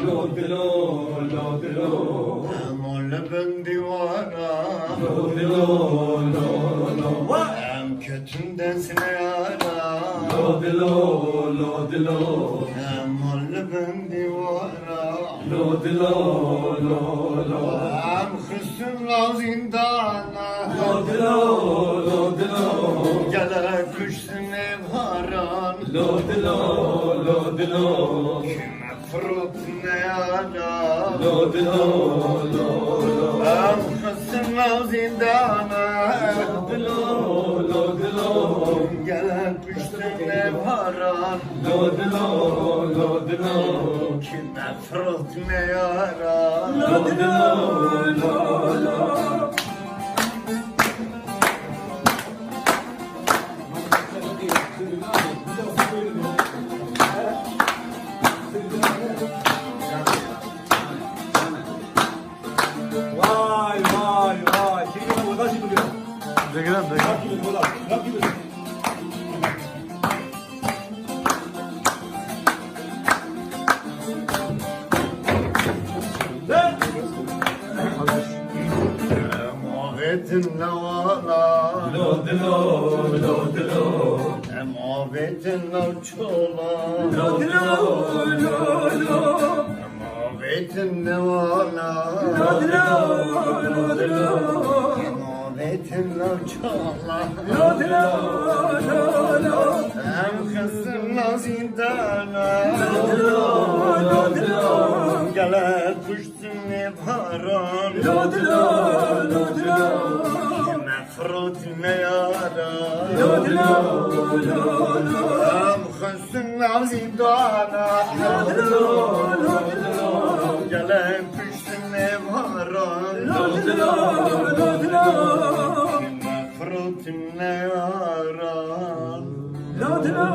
لو دلو لو دلو مول بندیوارا لو دلو لو لو هم kötümden sineyara لو دلو لو دلو مول بندیوارا لو دلو لو لو هم خسن زindana لو دلو لو دلو Gele kuşsun evharan لو دلو لو دلو Kime fırıt ne yana لو دلو لو لو Hem kızsın zindana دلو لو دلو Gele kuşsun evharan لو دلو لو دلو Kime fırıt ne yana لو دلو لو لو Vay vay vay. Çekil lan oradan şimdi. Bekle Bırak gibi buradan. Bırak gibi. Lan! Muhabbetin ne valla لو دلو لو دلو Muhabbetin ne çola لو دلو لو لو Muhabbetin ne valla لو دلو لو دلو Muhabbetin ne çola لو دلو لو لو Hem kızın zindana لو دلو Gele kuşsun evharan لو دلو لو دلو Kime fırıt ne yara لو دلو لو لو Hem kızın zindana Gele kuşsun evharan لو دلو لو دلو Kime fırıt ne yara لو دلو